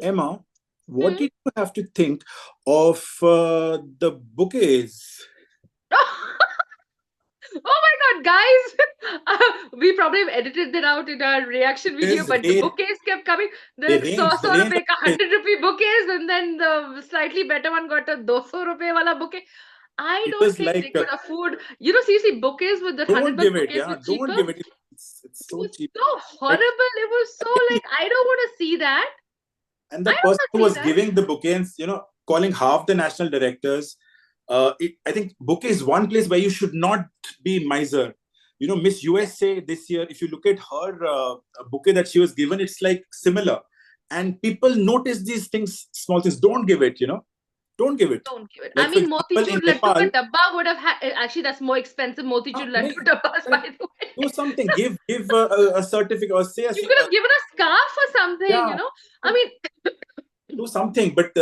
Emma, what Hmm. did you have to think of the bouquets? Oh my God, guys! We probably have edited that out in our reaction video, Is but the they bouquets kept coming. They're they like, range the 100 range of rupee ka bouquets. 100 rupee bouquets, and then the slightly better one got a 200 rupee wala bouquet. I It don't was think like they could afford, seriously, bouquets with the 100 don't baht give it, bouquets yeah, were don't cheaper. give it. It's It so was cheap. so Like, horrible. It was so like, I don't want to see that. and I the don't person want who to see was that. giving the bouquets, calling half the national directors. I think bouquet is one place where you should not be miser. Miss USA this year, if you look at her bouquet that she was given, it's like similar. And people notice these things, small things. Don't give it, don't give it. Don't give it. I Like, for mean, example, in motichur laddu ka Nepal, dabba would have had. Actually, that's more expensive. Motichur laddu nahi, dabbas, by the do way. something. Give a certificate or say, You could have given a scarf or something, yeah, I mean, do something, but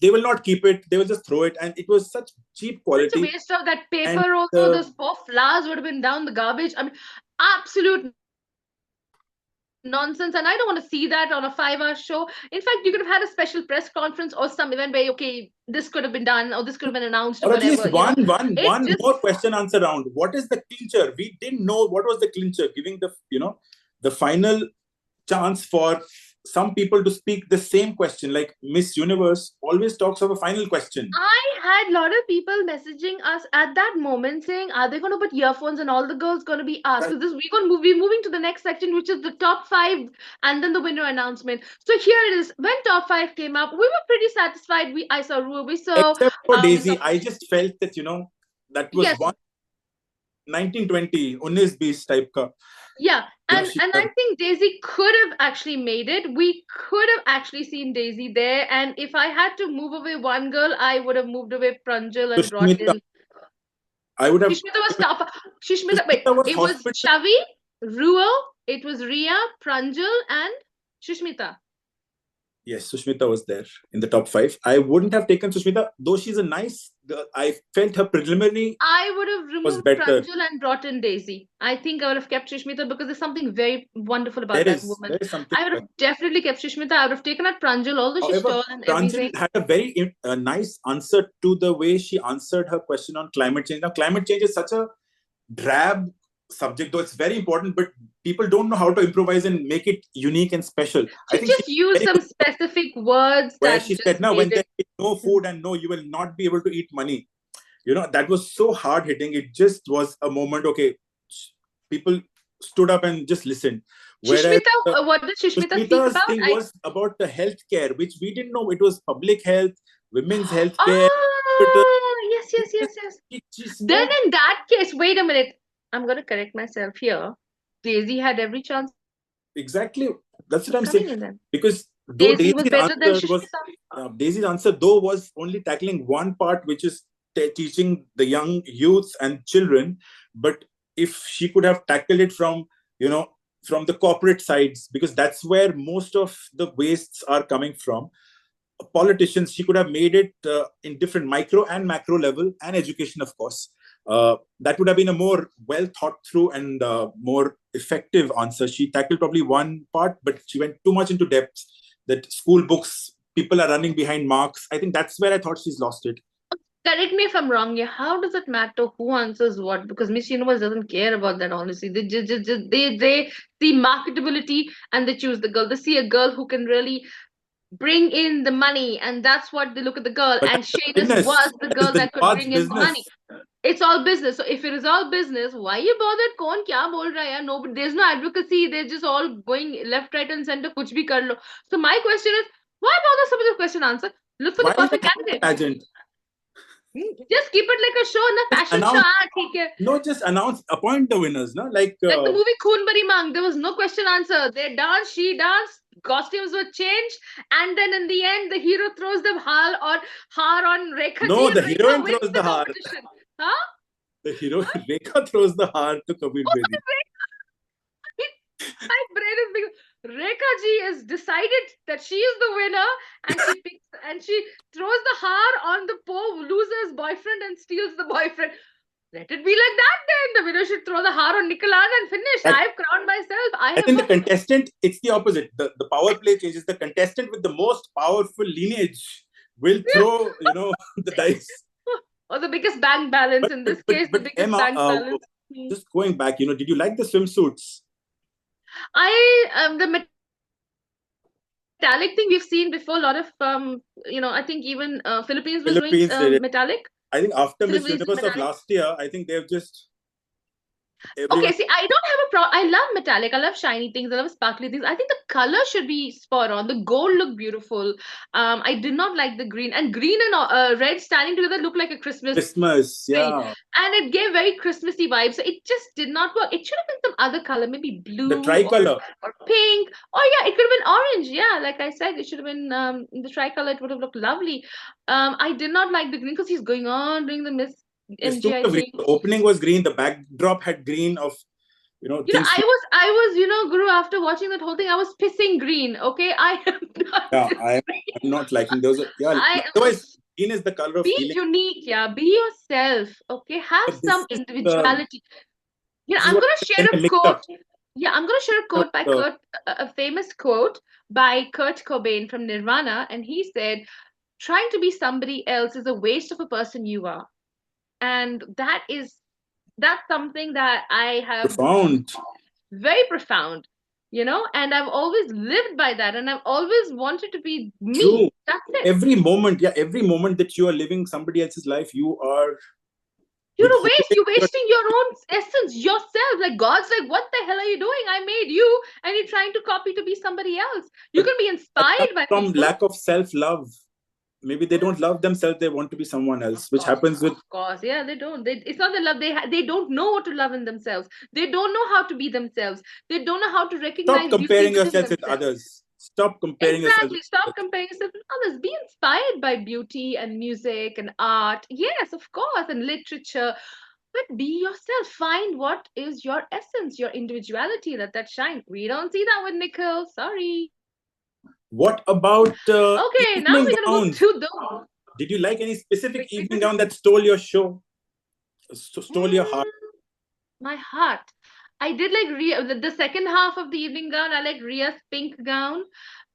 they will not keep it. They will just throw it. And it was such cheap such a quality. waste of that And paper also. Those poor flowers would have been down the garbage. I mean, absolute nonsense. And I don't want to see that on a 5 hour show. In fact, you could have had a special press conference or some event where, okay, this could have been done or this could have been announced or or at least whatever, It one just more question answer round. What is the clincher? We didn't know what was the clincher, giving the final chance for some people to speak the same question. Like Miss Universe always talks of a final question. I had a lot of people messaging us at that moment saying, "Are they going to put earphones and all the girls going to be asked?" Right. Because this we're going to be moving to the next section, which is the top five, and then the winner announcement. So here it is. When top five came up, we were pretty satisfied. I saw Ru, Except for we saw Daisy, I just felt that that was yes, one 1920 19 beast type ka. yeah, She and could I have think Daisy could have actually made it. We could have actually seen Daisy there, and if I had to move away one girl, I would have moved away Pranjal and brought Sushmita. in I would have Shishmita was tough. Shishmita, wait, Sushmita was it was hospital. Shavi, Ruo, it was Ria, Pranjal, and Shishmita. Yes, Sushmita was there in the top five. I wouldn't have taken Sushmita, though she's a nice girl. I felt her preliminary I would have was removed better. Pranjal and brought in Daisy. I think I would have kept Shishmita because there's something very wonderful about There that is woman. there is something. I would have definitely kept Shishmita. I would have taken out Pranjal, although she's However, tall and everything. Pranjal had a very nice answer to the way she answered her question on climate change. Now, climate change is such a drab subject, though it's very important, but people don't know how to improvise and make it unique and special. I She think she's just used very some good, specific words where that she said, just now, made when there it. is no food and no, you will not be able to eat money. That was so hard hitting. It just was a moment. Okay, people stood up and just listened. Whereas Shishmita, what did Shishmita speak Sushmita's about? thing was about the healthcare, which we didn't know. It was public health, women's healthcare. Oh, yes, yes, yes, yes. She Then spoke in that case, wait a minute. I'm going to correct myself here. Daisy had every chance of coming in then. exactly. That's what I'm saying. Daisy was better than Because though Shishmita. Daisy's answer though was only tackling one part, which is teaching the young youths and children. But if she could have tackled it you know from the corporate sides, because that's where most of the wastes are coming from, politicians, she could have made it in different micro and macro level, and education, of course. That would have been a more well thought through and more effective answer. She tackled probably one part, but she went too much into depth that school books, people are running behind marks. I think that's where I thought she's lost it. Correct me if I'm wrong. Yeah, how does it matter who answers what? Because Miss Universe doesn't care about that. Honestly, they see marketability and they choose the girl. They see a girl who can really bring in the money, and that's what they look at the girl. But And that's the Shayna's business. was the That is girl the that could Nawaz's bring in the money. business. It's all business. So if it is all business, why you bothered? Kaun kya bol raha hai? No, but there's no advocacy. They're just all going left, right, and center. Kuch bhi kar lo. So my question is, why bother some of the question answer? Look for the Why not perfect have a candidate. pageant? Just keep it like a show, na Just fashion show. announce, Ah, theek hai. no, just announce, appoint the winners, no? Like, Like the movie Khoon Bari Mang, there was no question answer. They danced, she danced, costumes were changed, and then in the end, the hero throws the har on Rekha ji, no, the and Rekha heroine wins throws the the heart. competition. Huh? The hero Rekha throws the heart to Kabir Bedi. My brain is being Rekha ji has decided that she is the winner, and she throws the har on the poor loser's boyfriend and steals the boyfriend. Let it be like that then. The winner should throw the heart on Nicolas and finish. That, I've crowned myself. I and have then the contestant, it's the opposite. The power play changes. The contestant with the most powerful lineage will throw, the dice. or the biggest bank balance. In this case, the biggest Emma, bank balance. just going back, did you like the swimsuits? The metallic thing we've seen before. A lot of I think even Philippines was doing Philippines did it. metallic. I think after Miss Philippines is Universe of metallic. last year, I think they've just Okay, see, I don't have a problem. I love metallic. I love shiny things. I love sparkly things. I think the color should be spot on. The gold looked beautiful. I did not like the green. And green and red standing together look like a Christmas tree. yeah. And it gave very Christmassy vibes. So it just did not work. It should have been some other color, maybe blue The tricolor. or pink. Oh yeah, it could have been orange. Yeah, like I said, it should have been the tricolor. It would have looked lovely. I did not like the green because he's going on doing the Miss NGI thing. The opening was green. The backdrop had green of, things. I was, Guru, after watching that whole thing, I was pissing green. Okay, I am not. Yeah, I'm not liking those. Yeah, otherwise, green is the color of be healing. unique. Yeah, be yourself. Okay, have some individuality. I'm gonna share a quote. Yeah, I'm gonna share a quote by a famous quote by Kurt Cobain from Nirvana, and he said, "Trying to be somebody else is a waste of a person you are," and that's something that I have very profound, and I've always lived by that, and I've always wanted to be me. True. That's it. Every moment that you are living somebody else's life, you're wasting your own essence, yourself. Like God's like, what the hell are you doing? I made you, and you're trying to copy to be somebody else. You can be inspired by from lack of self-love. Maybe they don't love themselves, they want to be someone else, which happens with... Of course, yeah, they don't. It's not the love. They don't know what to love in themselves. They don't know how to be themselves. They don't know how to recognize. Stop comparing yourself with others. Stop comparing yourself. Stop comparing yourself with others. Be inspired by beauty and music and art. Yes, of course, and literature. But be yourself. Find what is your essence, your individuality. Let that shine. We don't see that with Nicole. Sorry. What about okay, now we're gonna go to the... Did you like any specific evening gown that stole your show? Stole your heart? My heart. I did like the second half of the evening gown. I like Ria's pink gown.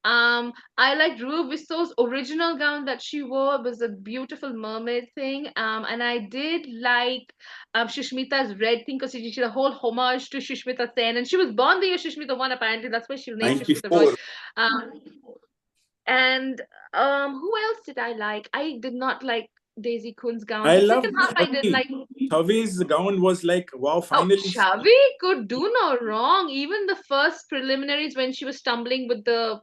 I liked Rue Visso's original gown that she wore. It was a beautiful mermaid thing. And I did like Shushmita's red thing because she did a whole homage to Shushmita Sen, and she was born the year Shushmita won. Apparently, that's why she was named Shushmita Roy. And who else did I like? I did not like Daisy Kun's gown. I the love second half. I did like Chavi's gown was like, wow, finally. Chavi could do no wrong. Even the first preliminaries when she was stumbling with the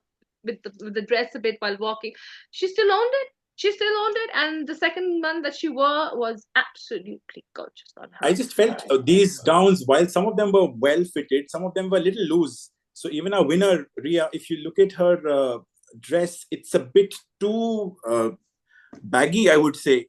dress a bit while walking, she still owned it. And the second one that she wore was absolutely gorgeous on her. I just felt these gowns, while some of them were well fitted, some of them were a little loose. So even our winner, Ria, if you look at her dress, it's a bit too baggy, I would say.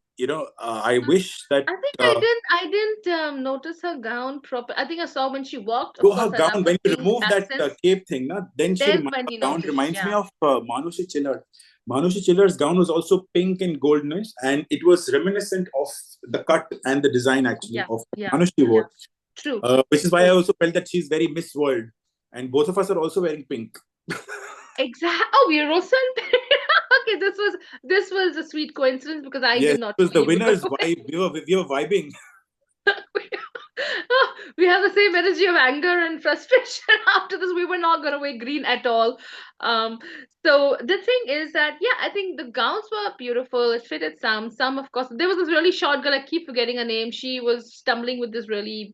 I wish that... I think I didn't notice her gown proper. I think I saw when she walked. Her gown, when you remove that cape thing, then gown reminds me of Manushi Chiller. Manushi Chiller's gown was also pink and goldenish, and it was reminiscent of the cut and the design actually of Manushi wore. True. Which is why I also felt that she's very Miss World, and both of us are also wearing pink. Exactly. Oh, we are also in pink. Okay, this was a sweet coincidence because I did not. It was the winner's vibe. We were vibing. We have the same energy of anger and frustration after this. We were not going to wear green at all. So the thing is that, I think the gowns were beautiful. It fitted some. Of course, there was this really short girl. I keep forgetting her name. She was stumbling with this really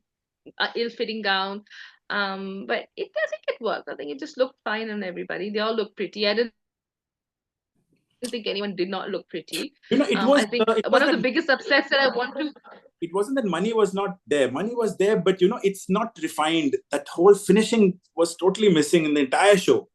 ill-fitting gown. But I think it worked. I think it just looked fine on everybody. They all looked pretty. I didn't think anyone did not look pretty. It was... I think one of the biggest upsets that I want to... It wasn't that money was not there. Money was there, but it's not refined. That whole finishing was totally missing in the entire show.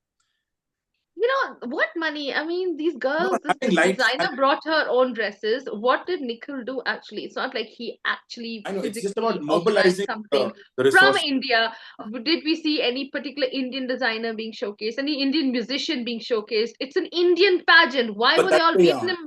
What money? I mean, these girls, this designer brought her own dresses. What did Nikhil do actually? It's not like he actually... I know, it's just about mobilizing something from India. Did we see any particular Indian designer being showcased? Any Indian musician being showcased? It's an Indian pageant. Why were they all Vietnam?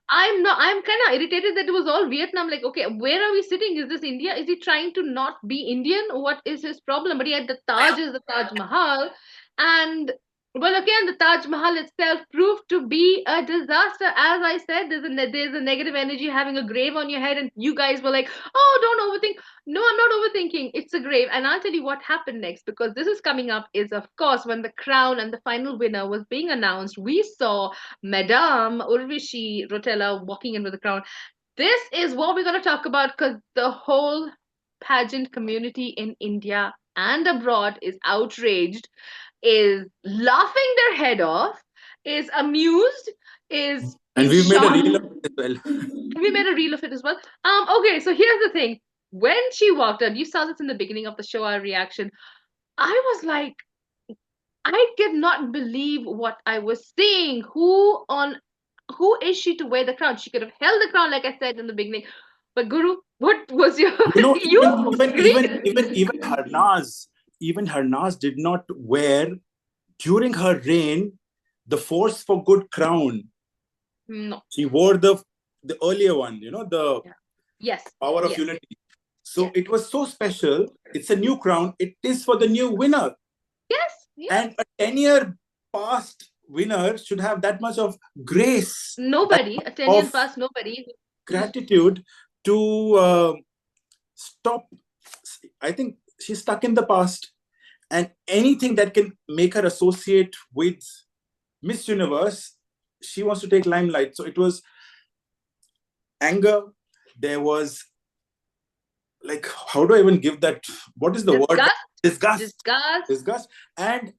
I'm not. I'm kind of irritated that it was all Vietnam. Like, okay, where are we sitting? Is this India? Is he trying to not be Indian? What is his problem? But yet the Taj is the Taj Mahal, and well, again, the Taj Mahal itself proved to be a disaster. As I said, there's a negative energy having a grave on your head, and you guys were like, "Oh, don't overthink." No, I'm not overthinking. It's a grave, and I'll tell you what happened next because this is coming up. Is of course when the crown and the final winner was being announced, we saw Madame Urvashi Rotella walking in with a crown. This is what we're going to talk about because the whole pageant community in India and abroad is outraged, is laughing their head off, is amused, is And in we've made a shock. reel of it as well. We made a reel of it as well. Okay, so here's the thing. When she walked up, you saw this in the beginning of the show, our reaction. I was like, I could not believe what I was seeing. Who is she to wear the crown? She could have held the crown, like I said in the beginning. But Guru, what was your You know, you even Harnaz did not wear during her reign the force for good crown. no. She wore the earlier one, the Yeah. Yes. power of Yes. unity. So Yes. it was so special. It's a new crown. It is for the new winner. Yes. Yes. And a 10-year past winner should have that much of grace, Nobody, a 10 years of past, nobody. gratitude to stop. I think she's stuck in the past, and anything that can make her associate with Miss Universe, she wants to take limelight. So it was anger. There was, like, how do I even give that? What is the word? Disgust. And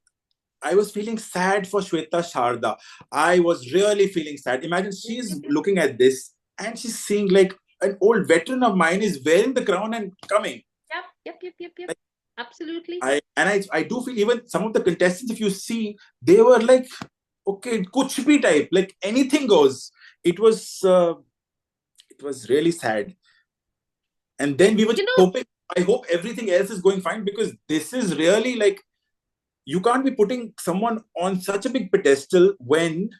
I was feeling sad for Shweta Sharda. I was really feeling sad. Imagine she's looking at this and she's seeing like an old veteran of mine is wearing the crown and coming. Yep. Like, absolutely. I do feel even some of the contestants, if you see, they were like, okay, kuch bhi type, like anything goes. It was really sad. And then we were just hoping, I hope everything else is going fine, because this is really like, you can't be putting someone on such a big pedestal when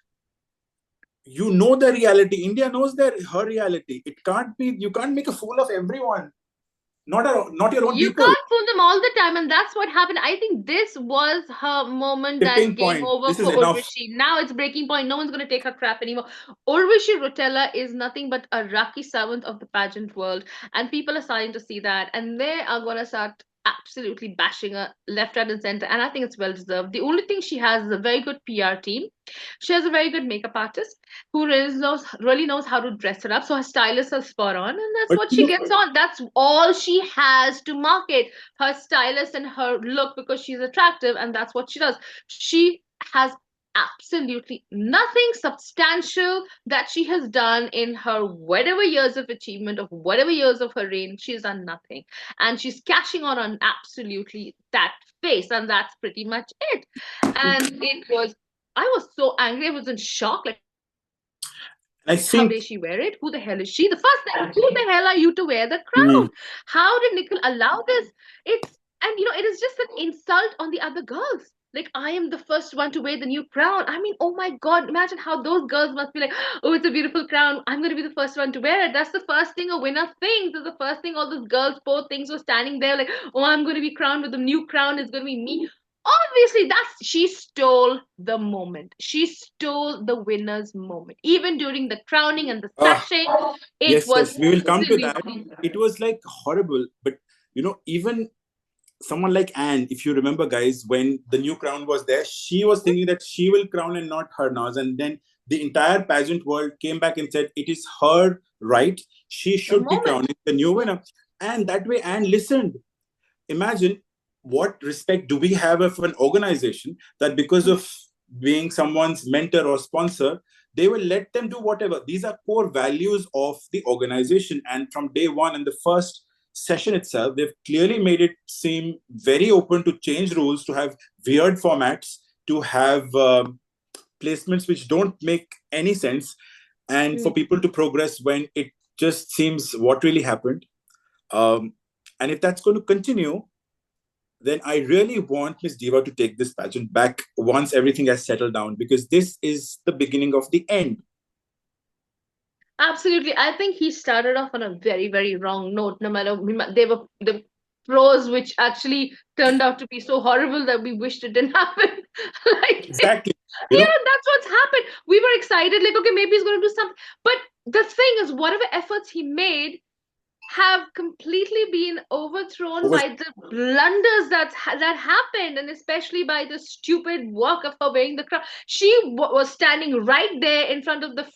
you know the reality. India knows her reality. It can't be, you can't make a fool of everyone. Not your own You people. can't fool them all the time, and that's what happened. I think this was her moment. Tipping That game point. over This is for enough. Urvashi. Now it's breaking point. No one's going to take her crap anymore. Urvashi Rotella is nothing but a Raki servant of the pageant world, and people are starting to see that, and they are going to start absolutely bashing her left, right, and center. And I think it's well deserved. The only thing she has is a very good PR team. She has a very good makeup artist who really knows how to dress her up. So her stylists are spot on, and that's what she gets on. That's all she has to market, her stylist and her look, because she's attractive, and that's what she does. She has absolutely nothing substantial that she has done in her whatever years of achievement, of whatever years of her reign. She's done nothing, and she's cashing on absolutely that face, and that's pretty much it. And I was so angry. I was in shock. Like, I how think dare she wear it? Who the hell is she? The first thing, who the hell are you to wear the crown? How did Nicole allow this? It is just an insult on the other girls. Like, I am the first one to wear the new crown. I mean, oh my God, imagine how those girls must be like, oh, it's a beautiful crown. I'm going to be the first one to wear it. That's the first thing a winner thinks. That's the first thing all those girls, poor things, were standing there like, oh, I'm going to be crowned with the new crown. It's going to be me. Obviously, she stole the moment. She stole the winner's moment. Even during the crowning and the sachet, it was yes, we will come to that. absolutely. It was like horrible, but even someone like Anne, if you remember, guys, when the new crown was there, she was thinking that she will crown and not her Naz. And then the entire pageant world came back and said it is her right. She should be crowning the new winner. And that way, Anne listened. Imagine what respect do we have of an organization that because of being someone's mentor or sponsor, they will let them do whatever. These are core values of the organization. And from day one, in the first session itself, they've clearly made it seem very open to change rules, to have weird formats, to have placements which don't make any sense, and for people to progress when it just seems what really happened. And if that's going to continue, then I really want Miss Diva to take this pageant back once everything has settled down, because this is the beginning of the end. Absolutely. I think he started off on a very, very wrong note. No matter they were the pros, which actually turned out to be so horrible that we wished it didn't happen. Like, Exactly. You know, yeah, that's what's happened. We were excited, like, okay, maybe he's going to do something. But the thing is, whatever efforts he made have completely been overthrown over, by the blunders that happened, and especially by the stupid work of her wearing the crown. She was standing right there in front of the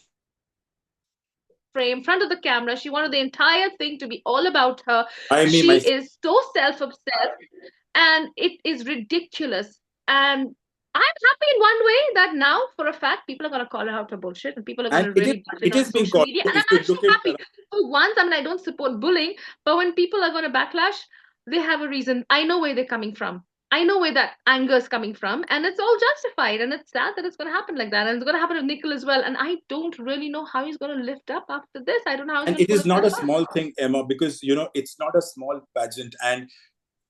frame, front of the camera. She wanted the entire thing to be all about her. She is so I me my self-obsessed, and it is ridiculous. And I'm happy in one way that now, for a fact, people are going to call her out her bullshit, and people are going to really and beat it on it social is being media. called. And I'm If actually you happy. look at For once, I mean, I don't support bullying, but when people are going to backlash, they have a reason. I know where they're coming from. I know where that anger is coming from, and it's all justified. And it's sad that it's going to happen like that, and it's going to happen to Nickel as well. And I don't really know how he's going to lift up after this. I don't know how he's and going to it pull is not a himself up. small thing, Emma, because it's not a small pageant, and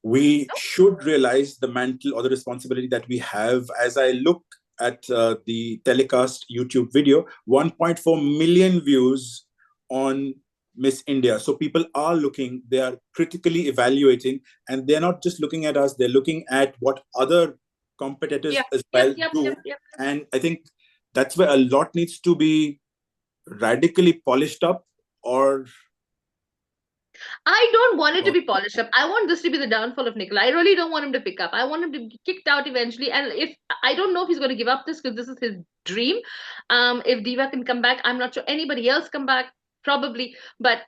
we should realize the mantle or the responsibility that we have. As I look at the telecast YouTube video, 1.4 million views on Miss India. So people are looking, they are critically evaluating, and they're not just looking at us, they're looking at what other competitors Yep, as yep, well yep, do. yep, yep. And I think that's where a lot needs to be radically polished up, or I don't want it to be polished up. I want this to be the downfall of Nicola. I really don't want him to pick up. I want him to be kicked out eventually. And if I don't know if he's going to give up this because this is his dream. If Diva can come back, I'm not sure anybody else come back, probably. But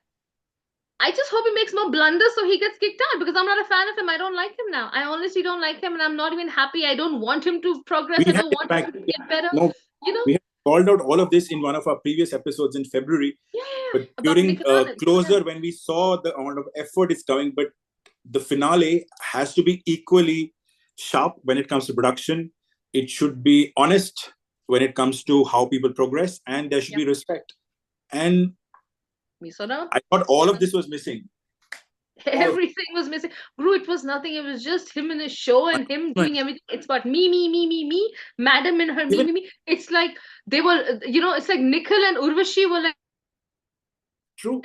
I just hope he makes more blunders so he gets kicked out because I'm not a fan of him. I don't like him now. I honestly don't like him, and I'm not even happy. I don't want him to progress. we I have don't in want him fact, to get better. no, You know? we have called out all of this in one of our previous episodes in February. Yeah, yeah, But yeah. About during Nicola Anand. Yeah. closer, when we saw the amount of effort is coming, but the finale has to be equally sharp when it comes to production. It should be honest when it comes to how people progress, and there should Yep. be respect. And We saw now. I thought all of this was missing. Everything was missing. Guru, it was nothing. It was just him in his show and him doing everything. It's about me, me, me, me, me. Madam and her me, Even me, me. It's like they were, it's like Nikhil and Urvashi were like true,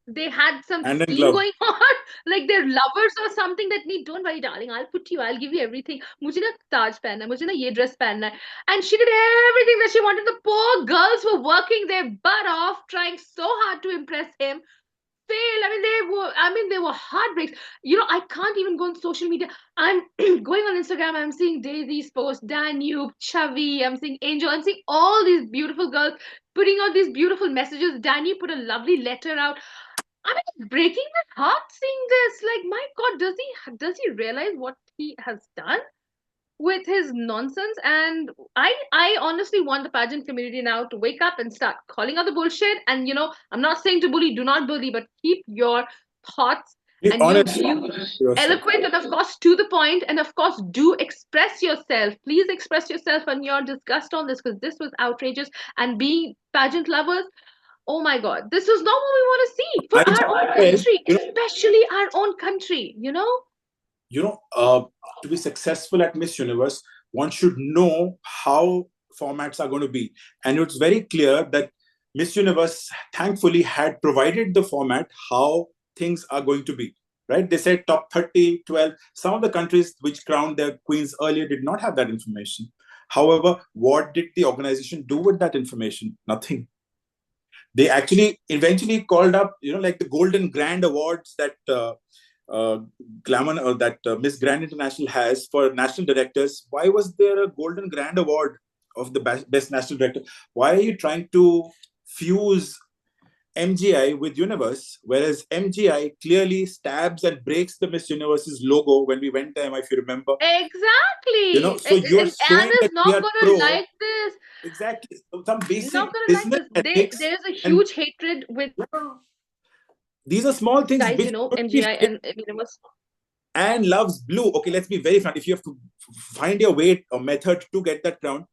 they had some scene hand going in glove. on, like they're lovers or something. That need, don't worry, darling. I'll put you. I'll give you everything. मुझे ना ताज पहनना है, मुझे ना ये dress पहनना है. And she did everything that she wanted. The poor girls were working their butt off, trying so hard to impress him. Fail. They were heartbreaks. I can't even go on social media. I'm going on Instagram. I'm seeing Daisy's post, Danube, Chavi. I'm seeing Angel. I'm seeing all these beautiful girls putting out these beautiful messages. Danny put a lovely letter out. I mean, it's breaking my heart seeing this. Like, my God, does he realize what he has done with his nonsense? And I honestly want the pageant community now to wake up and start calling out the bullshit. And I'm not saying to bully, do not bully, but keep your thoughts Be and your honest views to yourself. eloquent, and of course to the point, and of course do express yourself. Please express yourself and your disgust on this, because this was outrageous. And being pageant lovers, oh my God, this is not what we want to see for I our own felt, country, especially our own country. you know, to be successful at Miss Universe, one should know how formats are going to be. And it's very clear that Miss Universe, thankfully, had provided the format how things are going to be. Right? They said top 30, 12. Some of the countries which crowned their queens earlier did not have that information. However, what did the organization do with that information? Nothing. They actually eventually called up, like the Golden Grand Awards that Glamour that Miss Grand International has for national directors. Why was there a Golden Grand Award of the best national director? Why are you trying to fuse MGI with Universe, whereas MGI clearly stabs and breaks the Miss Universe's logo when we went there, if you remember? Exactly. So you're And Anne showing is that we not are gonna pro. like this. Exactly. Some Not basic gonna like business this. ethics, There is a and huge hatred with these are small things guys, which should be MGI shared. and Universe. And loves blue. Okay, let's be very frank. If you have to find your way or method to get that crown,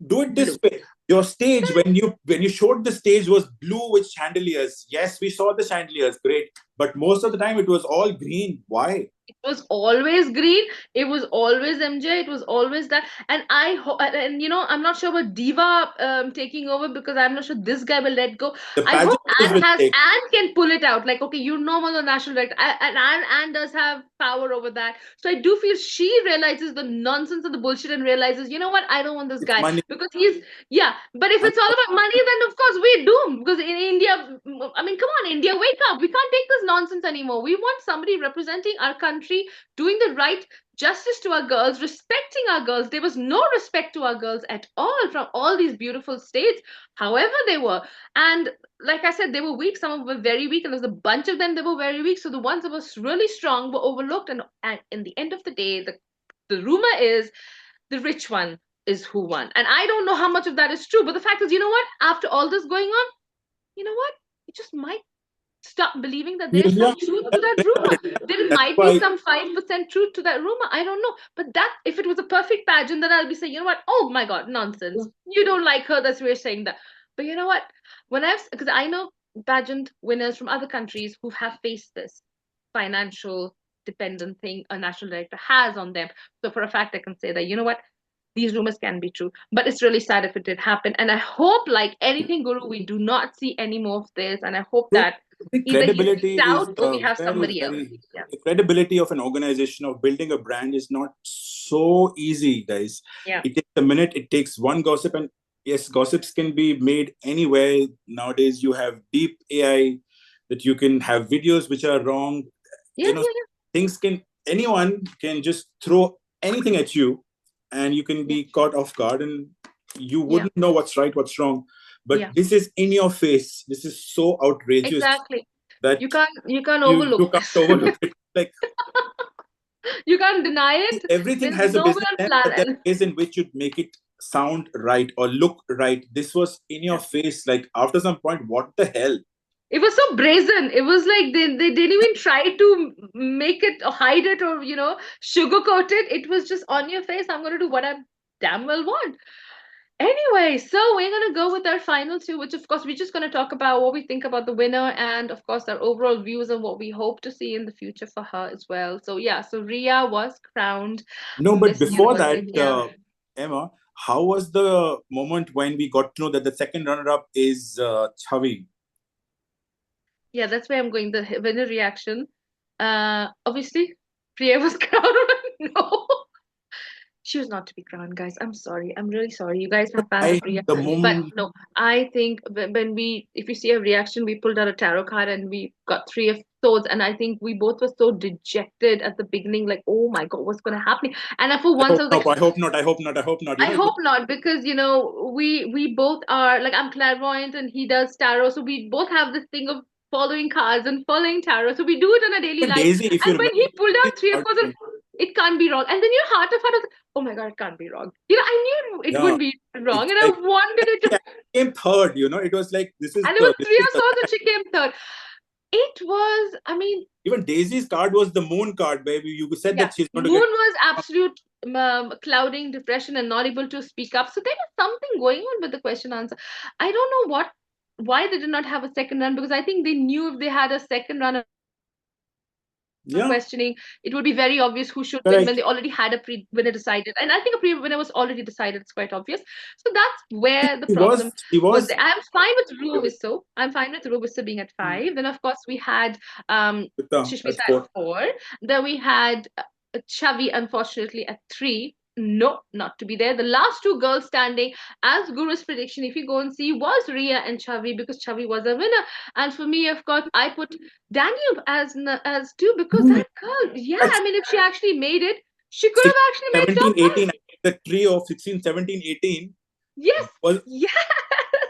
do it this Blue. way. Your stage, when you showed the stage, was blue with chandeliers. Yes, we saw the chandeliers. Great. but most of the time it was all green. Why? It was always green. It was always MJ. It was always that. And you know, I'm not sure about Diva taking over, because I'm not sure this guy will let go. The I hope pageant Anne will has take. Anne can pull it out. Like, okay, you know, the national director, and Anne does have power over that. So I do feel she realizes the nonsense and the bullshit and realizes, you know what, I don't want this It's guy money. because he's, yeah. But if money. it's all about money, then of course we're doomed, because in India, I mean, come on, India, wake up. We can't take this nonsense anymore. We want somebody representing our country, doing the right justice to our girls, respecting our girls. There was no respect to our girls at all from all these beautiful states, however they were. And like I said, they were weak. Some of them were very weak, and there's a bunch of them that were very weak. So the ones that were really strong were overlooked. And in the end of the day, the rumor is the rich one is who won. And I don't know how much of that is true. But the fact is, you know what? After all this going on, you know what? It just might stop believing that there's Yeah, some truth to that rumor. There that's might be why. some 5% truth to that rumor. I don't know. But that, if it was a perfect pageant, then I'll be saying, you know what? Oh my God, nonsense. You don't like her. That's why you're saying that. But you know what? Because I know pageant winners from other countries who have faced this financial dependent thing a national director has on them. So for a fact, I can say that, you know what? These rumors can be true, but it's really sad if it did happen. And I hope, like anything, Guru, we do not see any more of this. And I hope So that the either he credibility sticks is out or we have very, somebody else. very. Yeah. The credibility of an organization of building a brand is not so easy, guys. Yeah. It takes a minute. It takes one gossip, and yes, gossips can be made anywhere nowadays. You have deep AI that you can have videos which are wrong. Yeah. You know, Yeah. things can, anyone can just throw anything at you, and you can Yeah. be caught off guard, and you Yeah. wouldn't know what's right, what's wrong. But Yeah. this is in your face. This is so outrageous Exactly. that You can't you overlook can't this. overlook it. Like, You can't deny it. everything There's has a no way business on sense, but there planet. are ways in which you make it sound right or look right. This was in your Yeah. face. Like, after some point, what the hell? It was so brazen. It was like they didn't even try to make it or hide it or, sugarcoat it. It was just on your face. I'm going to do what I damn well want. Anyway, so we're going to go with our final two, which of course we're just going to talk about what we think about the winner and of course our overall views and what we hope to see in the future for her as well. So yeah, so Ria was crowned No, but Miss before Universe that, India. Emma, how was the moment when we got to know that the second runner-up is Chavi? Yeah, that's where I'm going. The winner reaction. Obviously, Priya was crowned. No, she was not to be crowned, guys. I'm sorry. I'm really sorry. You guys are fans of I Priya, the but moment. no, I think when if you see a reaction, we pulled out a tarot card and we got three of swords, and I think we both were so dejected at the beginning, like, oh my God, what's gonna happen? And for I once, I hope was like, not. I hope not. I hope not. I hope not. I It was hope not, because we both are like, I'm clairvoyant and he does tarot, so we both have this thing of following cards and following tarot, so we do it on a daily even life. Daisy. If you And when remember, he pulled Daisy out three of started course, saying, it can't be wrong. And then your heart of heart was, oh my God, it can't be wrong. I knew it yeah, wouldn't be wrong, it's and I like, wanted it to. yeah, came third. It was like, this is And it was the this three is of the swords, and she came third. It was, I mean, even Daisy's card was the moon card, where you said yeah, that she's going to Moon get. was absolute clouding, depression, and not able to speak up. So there was something going on with the question answer. I don't know why they did not have a second run, because I think they knew if they had a second run of Yeah, questioning, it would be very obvious who should win when correct. they already had a pre-winner decided. And I think a pre-winner was already decided. It's quite obvious. So that's where the She was. problem She was. was. I'm fine with Rubiso. I'm fine with Rubiso being at 5. Then of course we had Shishmita That's at four. 4. Then we had Chavi, unfortunately, at 3. No, not to be there. The last two girls standing, as Guru's prediction, if you go and see, was Ria and Chavi, because Chavi was a winner. And for me, of course, I put Danube as 2, because No, that girl, yeah, at I mean, if she actually made it, she could 16, have actually made 17, top 18, 5. the trio of 16, 17, 18 Yes, was, yes.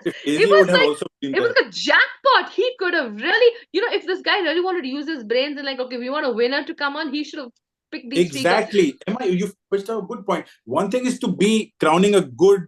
if It Daisy was would have like, also been it was there. a jackpot. He could have really, if this guy really wanted to use his brains and like, okay, we want a winner to come on, he should have picked these 3 girls. Exactly. Emma, you've pitched a good point. One thing is to be crowning a good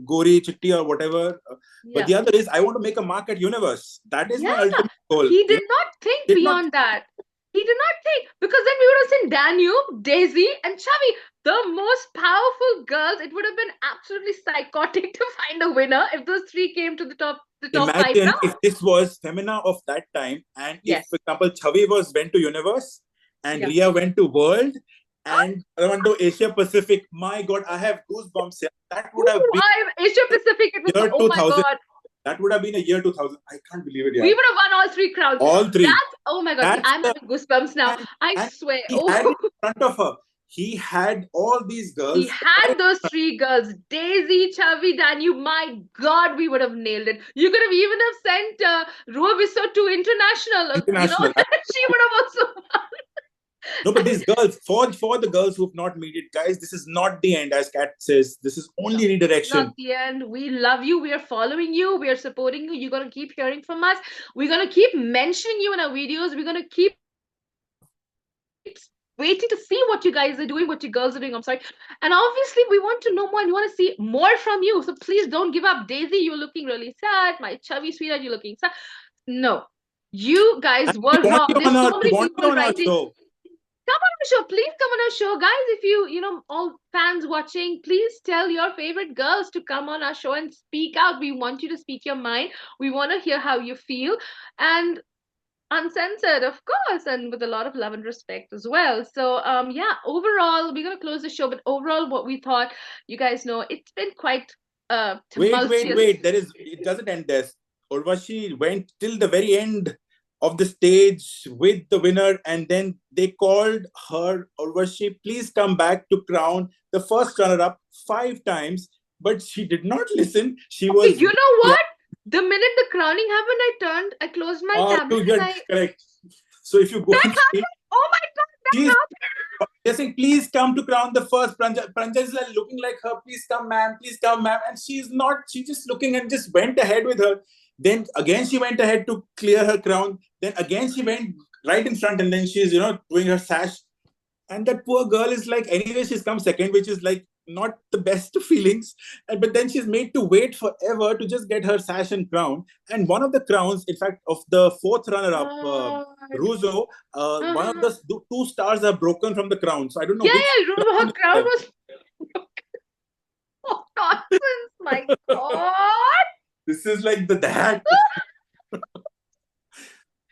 Gori, Chitti, or whatever. But Yeah. the other is, I want to make a mark at Universe. That is Yeah. my ultimate goal. He did not think Did not. beyond that. He did not think, because then we would have seen Danube, Daisy, and Chavi, the most powerful girls. It would have been absolutely psychotic to find a winner if those 3 came to the the top 5 imagine now. if this was Femina of that time, and if, Yes. for example, Chavi went to Universe, and Yeah. Ria went to World, and I went to Asia Pacific. My God, I have goosebumps here. That would have been Asia Pacific. It was year oh my 2000. God. That would have been a year 2000. I can't believe it, We yeah. would have won all 3 crowns. All 3. That's oh my God. See, That's I'm having goosebumps now. I and swear. he had Oh, it in front of her. He had all these he girls had right those 3 girls, Daisy, Chavi, Danu. My God, we would have nailed it. You could have even have sent Rua Viso to international. international. She would have also won. No, but these girls, for the girls who've not made it, guys, this is not the end, as Kat says. This is only redirection. Not the end. We love you. We are following you. We are supporting you. You're gonna keep hearing from us. We're gonna keep mentioning you in our videos. We're gonna keep waiting to see what you guys are doing, what you girls are doing. I'm sorry. And obviously, we want to know more and we want to see more from you. So please don't give up. Daisy, you're looking really sad. My chubby sweetheart, you're looking sad. No, you guys And were wrong. There's so we many want you people on our writing. show. Come on the show. Please come on our show, guys. If all fans watching, please tell your favorite girls to come on our show and speak out. We want you to speak your mind. We want to hear how you feel. And uncensored, of course, and with a lot of love and respect as well. So yeah, overall we're gonna close the show, but overall what we thought, you guys know, it's been quite tumultuous. Wait. It doesn't end there. Urvashi went till the very end of the stage with the winner, and then they called her, Urvashi, please come back to crown the first runner-up 5 times, but she did not listen. She Okay, was you know what? The minute the crowning happened, I closed my tablet you're and I correct. So if you go that and see, happened. Oh my God, that she's happened. they're saying, please come to crown the first. Pranja is like looking like her, please come, ma'am, please come, ma'am. And she's not, she's just looking and just went ahead with her. Then again, she went ahead to clear her crown. Then again, she went right in front, and then she's, doing her sash. And that poor girl is like, anyway, she's come second, which is like not the best feelings. But then she's made to wait forever to just get her sash and crown. And one of the crowns, in fact, of the 4th runner-up, Ruzo, one of the 2 stars are broken from the crown. So I don't know which. Yeah, her crown was broken. Oh, nonsense, my God. This is like that.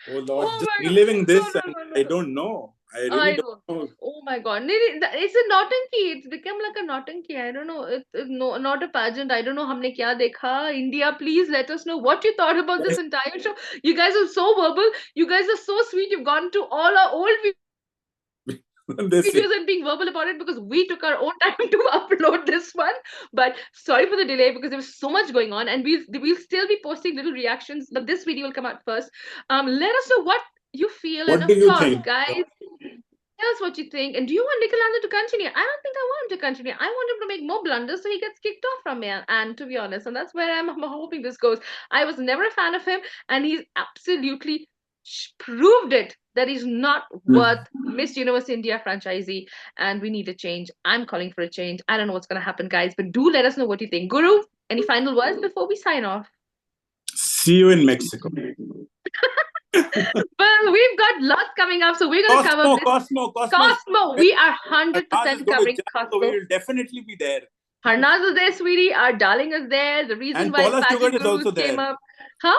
Oh Lord, Oh just my God. reliving this, No. I don't know. I really don't know. Oh my God. It's a nautanki. It's become like a nautanki. I don't know. It's no, not a pageant. I don't know. Humne kya dekha. India, please let us know what you thought about this entire show. You guys are so verbal. You guys are so sweet. You've gone to all our old videos and being verbal about it because we took our own time to upload this one. But sorry for the delay because there was so much going on, and we'll still be posting little reactions. But this video will come out first. Let us know what you feel, What and do of you course, think? guys, tell us what you think. And do you want Nikolanda to continue? I don't think I want him to continue. I want him to make more blunders so he gets kicked off from me. And to be honest, and that's where I'm hoping this goes. I was never a fan of him, and he's absolutely proved it that he's not worth Miss Universe India franchisee, and we need a change. I'm calling for a change. I don't know what's going to happen, guys, but do let us know what you think. Guru, any final words before we sign off? See you in Mexico. Well, we've got lots coming up, so we're going to cover this. Cosmo. We are 100% covering Cosmo. We will definitely be there. Harnaz is there, sweetie. Our darling is there. The reason why Pageant Gurus came up. Huh?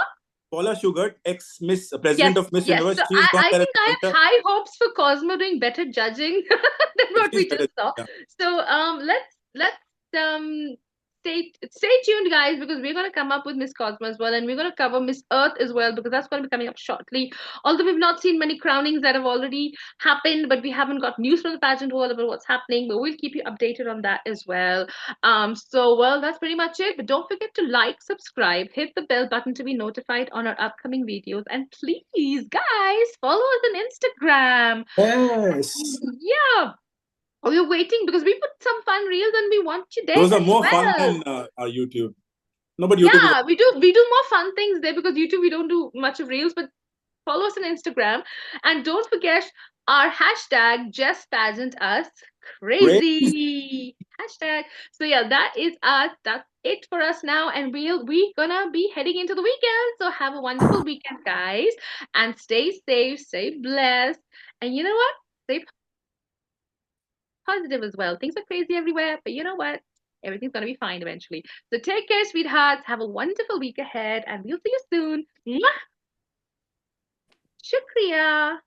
Paula Sugar, ex-Miss President of Miss Universe. So I think I have high hopes for Cosmo doing better judging than what we just saw. Yeah. So let's stay tuned, guys, because we're going to come up with Miss Cosmo as well, and we're going to cover Miss Earth as well, because that's going to be coming up shortly. Although we've not seen many crownings that have already happened, but we haven't got news from the pageant world about what's happening, but we'll keep you updated on that as well. So that's pretty much it. But don't forget to like, subscribe, hit the bell button to be notified on our upcoming videos, and please, guys, follow us on Instagram. Yes. Yeah. Oh, you're waiting because we put some fun reels and we want you there. Those are more fun than YouTube. No, but YouTube. Yeah, we do more fun things there because YouTube we don't do much of reels, but follow us on Instagram, and don't forget our hashtag Just Pageant Us Crazy hashtag. So yeah, that is us. That's it for us now, and we gonna be heading into the weekend. So have a wonderful weekend, guys, and stay safe, stay blessed, and you know what? Stay positive as well. Things are crazy everywhere, but you know what? Everything's gonna be fine eventually. So take care, sweethearts. Have a wonderful week ahead, and we'll see you soon. Mwah! Shukriya.